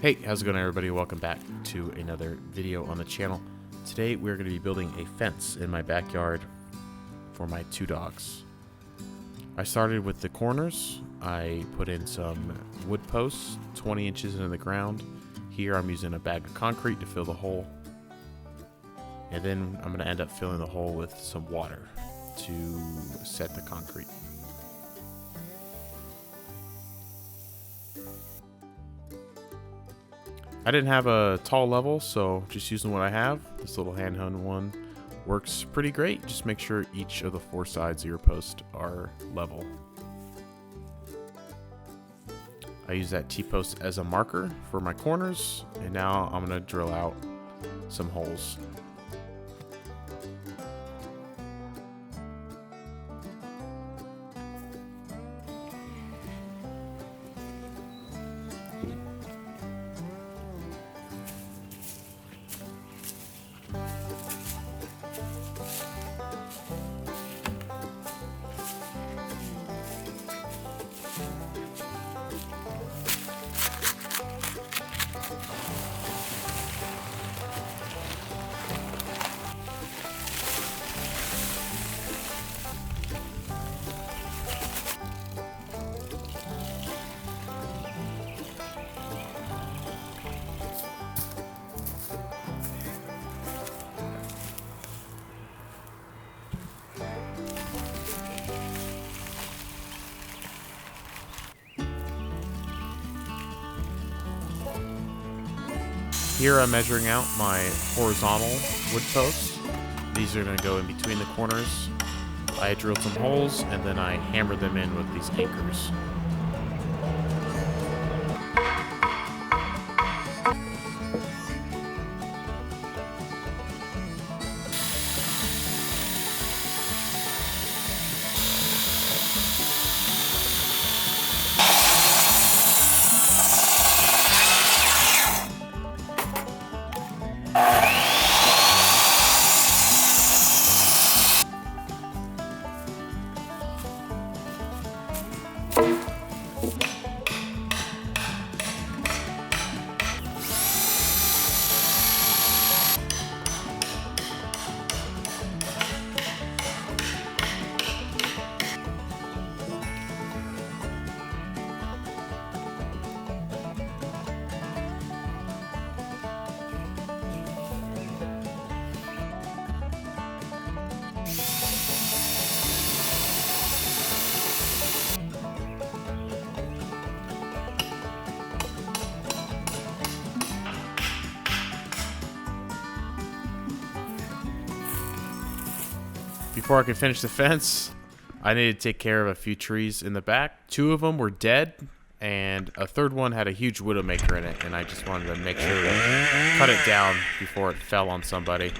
Hey, how's it going everybody? Welcome back to another video on the channel. Today we're going to be building a fence in my backyard for my two dogs. I started with the corners. I put in some wood posts 20 inches into the ground. Here I'm using a bag of concrete to fill the hole. And then I'm going to end up filling the hole with some water to set the concrete. I didn't have a tall level, so just using what I have. This little hand-hung one works pretty great. Just make sure each of the four sides of your post are level. I use that T-post as a marker for my corners, and now I'm going to drill out some holes. Here I'm measuring out my horizontal wood posts. These are going to go in between the corners. I drilled some holes and then I hammered them in with these anchors. Before I could finish the fence, I needed to take care of a few trees in the back. Two of them were dead, and a third one had a huge widowmaker in it, and I just wanted to make sure to cut it down before it fell on somebody.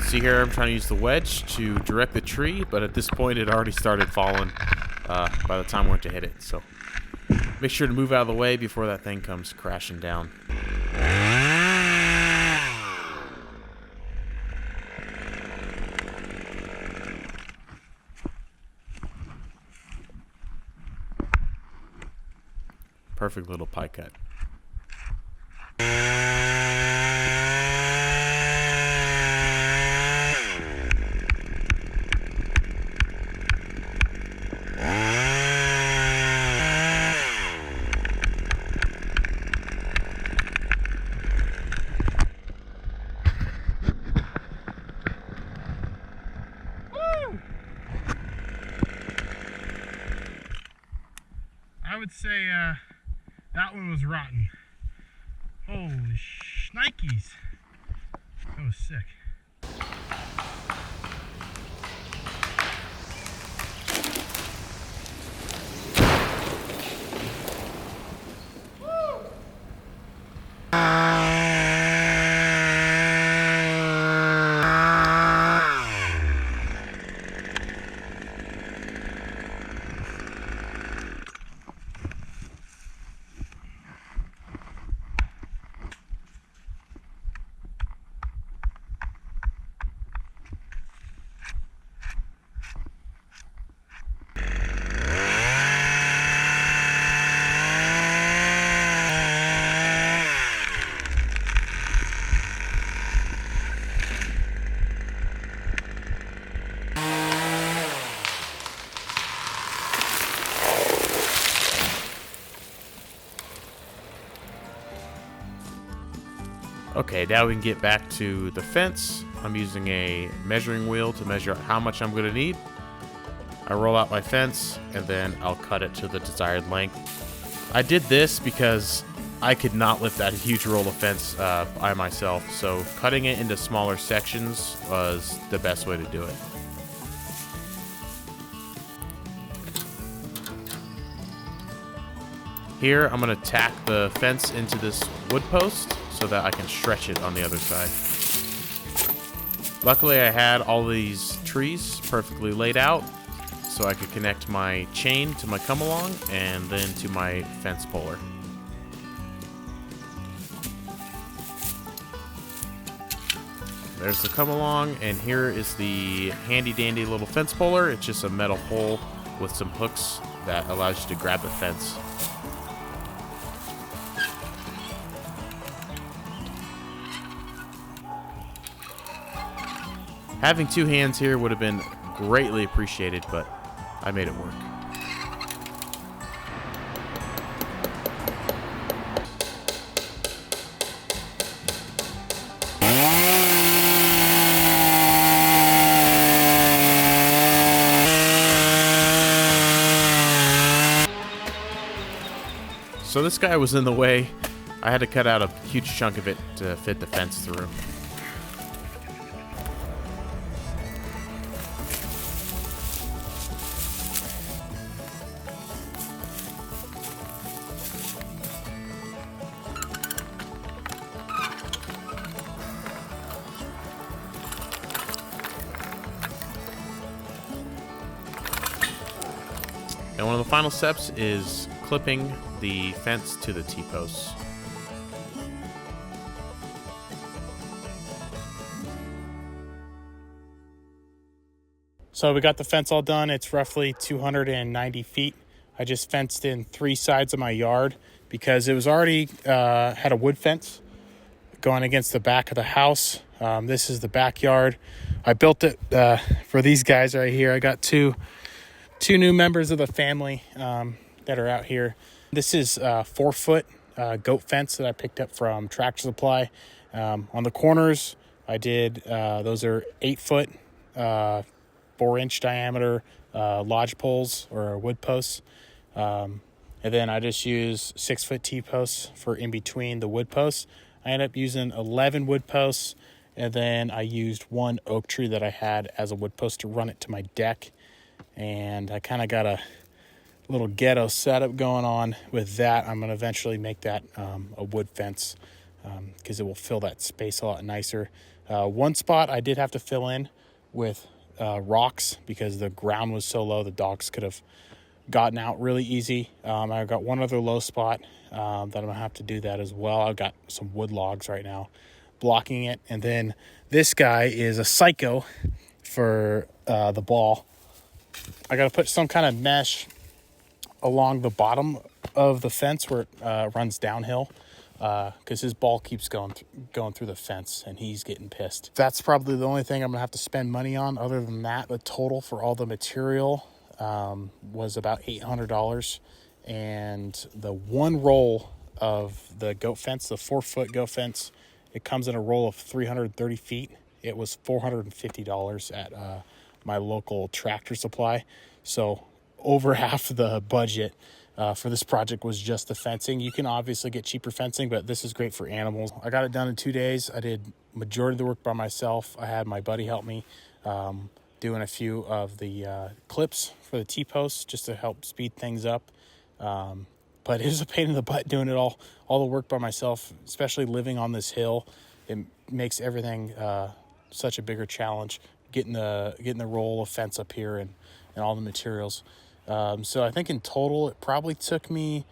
See here, I'm trying to use the wedge to direct the tree, but at this point it already started falling by the time I went to hit it. So make sure to move out of the way before that thing comes crashing down. Perfect little pie cut. I would say that one was rotten. Holy shnikes. That was sick. Woo! Okay, now we can get back to the fence. I'm using a measuring wheel to measure out how much I'm going to need. I roll out my fence, and then I'll cut it to the desired length. I did this because I could not lift that huge roll of fence by myself, so cutting it into smaller sections was the best way to do it. Here, I'm going to tack the fence into this wood post so that I can stretch it on the other side. Luckily, I had all these trees perfectly laid out, so I could connect my chain to my come-along and then to my fence puller. There's the come-along, and here is the handy-dandy little fence puller. It's just a metal pole with some hooks that allows you to grab the fence. Having two hands here would have been greatly appreciated, but I made it work. So this guy was in the way. I had to cut out a huge chunk of it to fit the fence through. And one of the final steps is clipping the fence to the T-posts. So we got the fence all done. It's roughly 290 feet. I just fenced in 3 sides of my yard because it was already had a wood fence going against the back of the house. This is the backyard. I built it for these guys right here. I got two new members of the family that are out here. This is 4-foot goat fence that I picked up from Tractor Supply. On the corners, I did, those are 8-foot, 4-inch diameter lodge poles or wood posts. And then I just use 6-foot T-posts for in between the wood posts. I ended up using 11 wood posts, and then I used 1 oak tree that I had as a wood post to run it to my deck. And I kind of got a little ghetto setup going on with that. I'm going to eventually make that a wood fence because it will fill that space a lot nicer. One spot I did have to fill in with rocks because the ground was so low the dogs could have gotten out really easy. I've got one other low spot that I'm going to have to do that as well. I've got some wood logs right now blocking it. And then this guy is a psycho for the ball. I got to put some kind of mesh along the bottom of the fence where it runs downhill because his ball keeps going through the fence and he's getting pissed. That's probably the only thing I'm going to have to spend money on. Other than that, the total for all the material was about $800. And the one roll of the goat fence, the 4-foot goat fence, it comes in a roll of 330 feet. It was $450 at my local Tractor Supply. So over half the budget for this project was just the fencing. You can obviously get cheaper fencing, but this is great for animals. I got it done in 2 days. I did majority of the work by myself. I had my buddy help me doing a few of the clips for the T-posts just to help speed things up. But it was a pain in the butt doing it all the work by myself, especially living on this hill. It makes everything such a bigger challenge, getting the roll of fence up here and all the materials. So I think in total, it probably took me,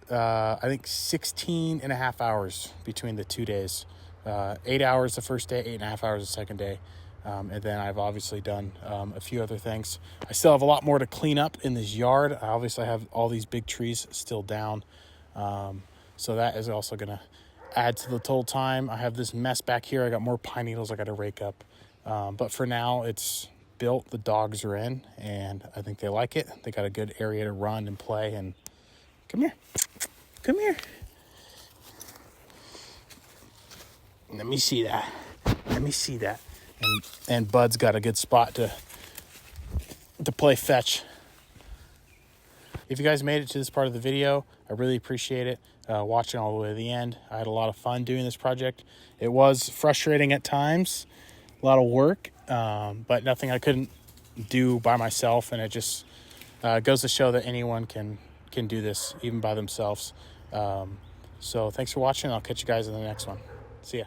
16 and a half hours between the 2 days. 8 hours the first day, 8.5 hours the second day. And then I've obviously done a few other things. I still have a lot more to clean up in this yard. I obviously have all these big trees still down. So that is also going to add to the total time. I have this mess back here. I got more pine needles I got to rake up. But for now, it's built. The dogs are in, and I think they like it. They got a good area to run and play. And come here. Come here. Let me see that. Let me see that. And Bud's got a good spot to play fetch. If you guys made it to this part of the video, I really appreciate it. Watching all the way to the end. I had a lot of fun doing this project. It was frustrating at times, a lot of work, but nothing I couldn't do by myself, and it just goes to show that anyone can do this, even by themselves. So thanks for watching. I'll catch you guys in the next one. See ya.